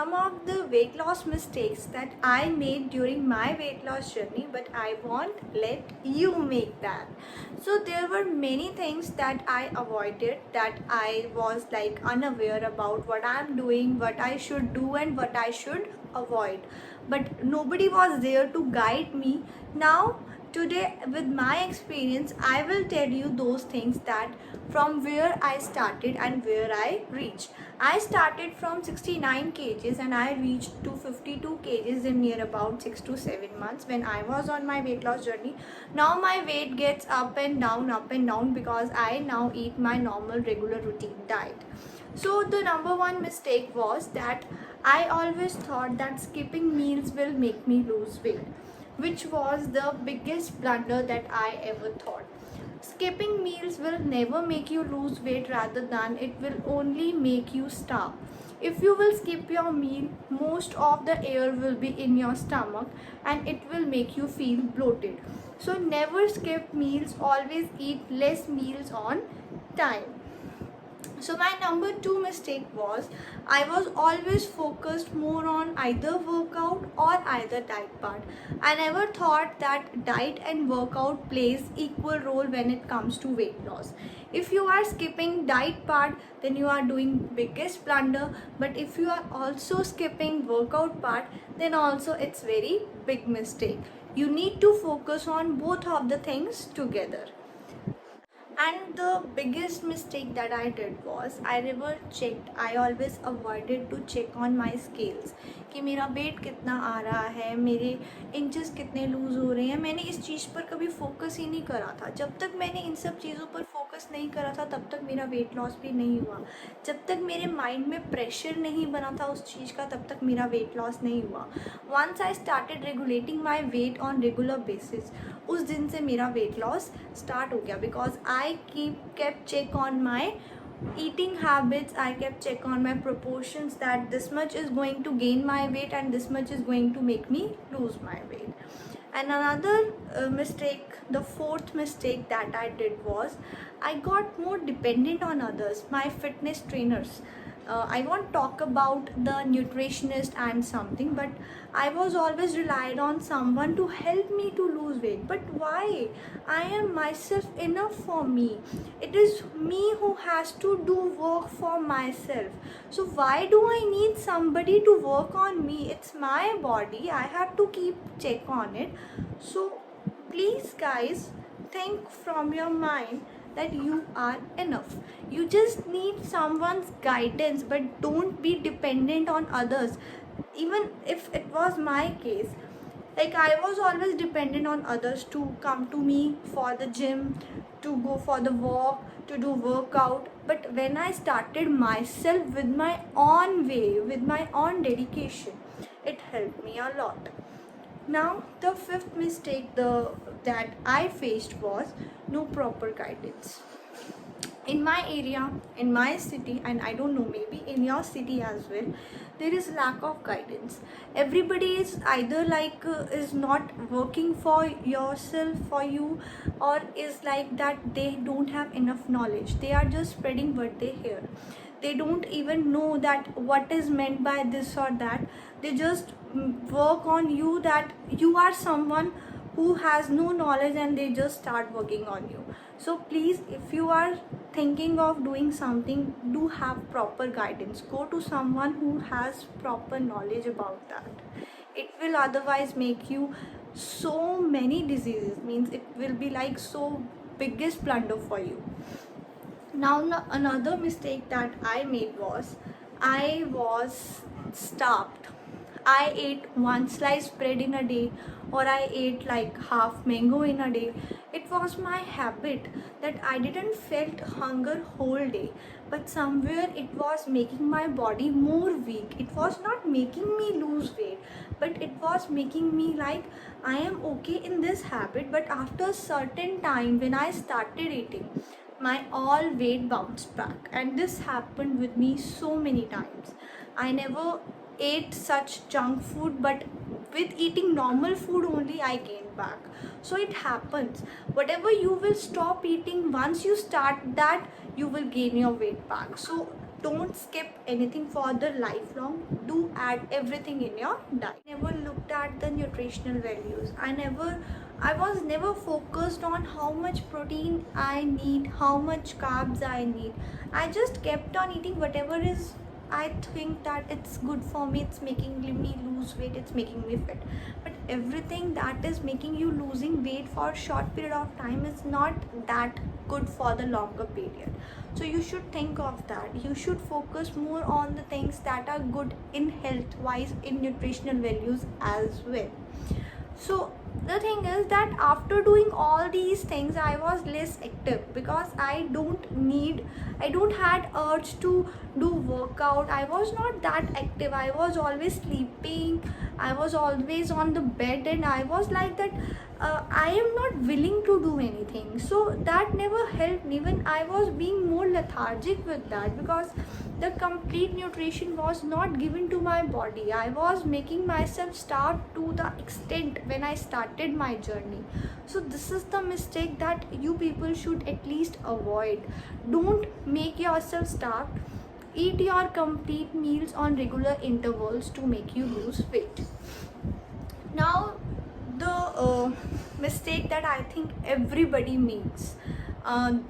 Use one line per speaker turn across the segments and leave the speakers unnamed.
some of the weight loss mistakes that I made during my weight loss journey, but I won't let you make that. So there were many things that I avoided, that I was like unaware about what I'm doing, what I should do and what I should avoid, but nobody was there to guide me. Now today, with my experience, I will tell you those things, that from where I started and where I reached. I started from 69 kgs and I reached to 52 kgs in near about 6 to 7 months when I was on my weight loss journey. Now my weight gets up and down because I now eat my normal regular routine diet. So the number one mistake was that I always thought that skipping meals will make me lose weight, which was the biggest blunder that I ever thought. Skipping meals will never make you lose weight, rather than it will only make you starve. If you will skip your meal, most of the air will be in your stomach and it will make you feel bloated. So never skip meals, always eat less meals on time. So my number two mistake was I was always focused more on either workout or either diet part. I never thought that diet and workout plays equal role when it comes to weight loss. If you are skipping diet part, then you are doing biggest blunder. But if you are also skipping workout part, then also it's very big mistake. You need to focus on both of the things together. And the biggest mistake that I did was I never checked. I always avoided to check on my scales कि मेरा wait कितना आ रहा है, मेरे inches कितने loose हो रहे हैं. मैंने इस चीज़ पर कभी फोकस ही नहीं करा था. जब तक मैंने इन सब चीज़ों पर फोकस नहीं करा था, तब तक मेरा वेट लॉस भी नहीं हुआ. जब तक मेरे माइंड में प्रेशर नहीं बना था उस चीज़ का, तब तक मेरा वेट लॉस नहीं हुआ. Once I started regulating my weight on regular basis, उस दिन से मेरा वेट लॉस स्टार्ट हो गया. Because I kept check on my eating habits. I kept check on my proportions, that this much is going to gain my weight and this much is going to make me lose my weight. And another mistake, the fourth mistake that I did was I got more dependent on others, my fitness trainers. I won't talk about the nutritionist and something, but I was always relied on someone to help me to lose weight. But why? I am myself enough for me. It is me who has to do work for myself. So why do I need somebody to work on me? It's my body. I have to keep check on it. So please guys, think from your mind that you are enough. You just need someone's guidance, but don't be dependent on others. Even if it was my case, like I was always dependent on others to come to me for the gym, to go for the walk, to do workout. But when I started myself with my own way, with my own dedication, it helped me a lot. Now the fifth mistake that I faced was no proper guidance. In my area, in my city, and I don't know, maybe in your city as well, there is lack of guidance. Everybody is either like is not working for yourself, for you, or is like that they don't have enough knowledge. They are just spreading what they hear. They don't even know that what is meant by this or that. They just work on you, that you are someone who has no knowledge, and they just start working on you. So please, if you are thinking of doing something, do have proper guidance. Go to someone who has proper knowledge about that. It will otherwise make you so many diseases, means it will be like so biggest blunder for you. Now another mistake that I made was I was starved. I ate one sliced bread in a day, or I ate like half mango in a day. It was my habit that I didn't felt hunger whole day, but somewhere it was making my body more weak. It was not making me lose weight, but it was making me like I am okay in this habit, but after a certain time when I started eating, my all weight bounced back. And this happened with me so many times. I never ate such junk food, but with eating normal food only I gained back. So it happens, whatever you will stop eating, once you start that, you will gain your weight back. So don't skip anything for the lifelong. Do add everything in your diet. Never looked at the nutritional values. I was never focused on how much protein I need, how much carbs I need. I just kept on eating whatever is I think that it's good for me, it's making me lose weight, it's making me fit. But everything that is making you losing weight for a short period of time is not that good for the longer period. So you should think of that. You should focus more on the things that are good in health wise, in nutritional values as well. So the thing is that after doing all these things, I was less active because I don't had urge to do workout. I was not that active. I was always sleeping. I was always on the bed, and I was like that. I am not willing to do anything. So that never helped me. Even I was being more lethargic with that because the complete nutrition was not given to my body. I was making myself starve to the extent when I started my journey. So this is the mistake that you people should at least avoid. Don't make yourself starve. Eat your complete meals on regular intervals to make you lose weight. Now the mistake that I think everybody makes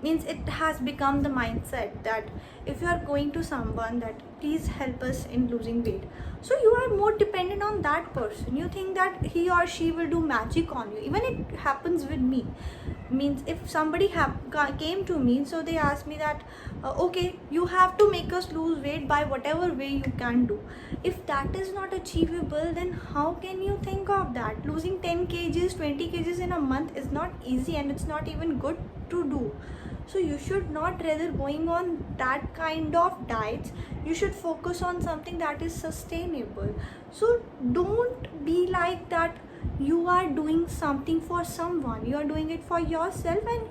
means it has become the mindset that if you are going to someone that please help us in losing weight, so you are more dependent on that person. You think that he or she will do magic on you. Even it happens with me. Means if somebody came to me, so they asked me that okay, you have to make us lose weight by whatever way you can do. If that is not achievable, then how can you think of that? Losing 10 kgs 20 kgs in a month is not easy, and it's not even good to do. So you should not rather going on that kind of diets. You should focus on something that is sustainable. So don't be like that you are doing something for someone. You are doing it for yourself, and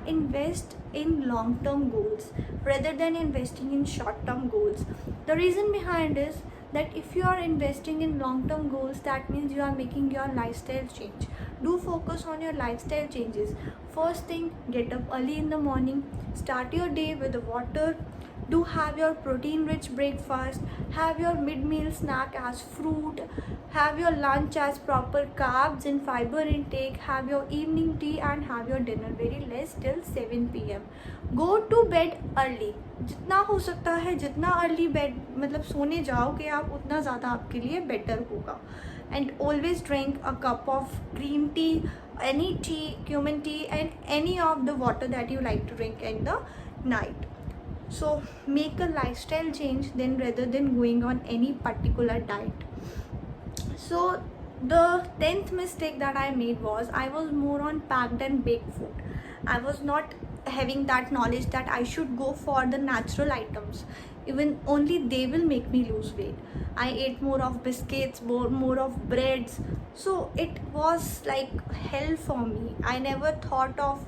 invest in long-term goals rather than investing in short-term goals. The reason behind is that if you are investing in long-term goals, that means you are making your lifestyle change. Do focus on your lifestyle changes. First thing, get up early in the morning, start your day with water. Do have your protein rich breakfast, have your mid-meal snack as fruit, have your lunch as proper carbs and fiber intake, have your evening tea, and have your dinner very less till 7 p.m. Go to bed early. जितना हो सकता है, जितना early bed मतलब सोने जाओगे आप, उतना ज़्यादा आपके लिए बेटर होगा. And always drink a cup of green tea, any tea, cumin tea, and any of the water that you like to drink in the night. So make a lifestyle change then rather than going on any particular diet. So the 10th mistake that I made was I was more on packed and baked food. I was not having that knowledge that I should go for the natural items. Even only they will make me lose weight. I ate more of biscuits, more of breads. So it was like hell for me. I never thought of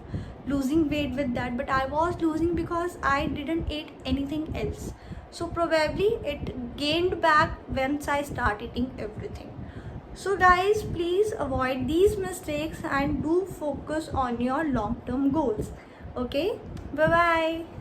losing weight with that, but I was losing because I didn't eat anything else. So probably it gained back once I start eating everything. So guys, please avoid these mistakes and do focus on your long-term goals. Okay, bye bye.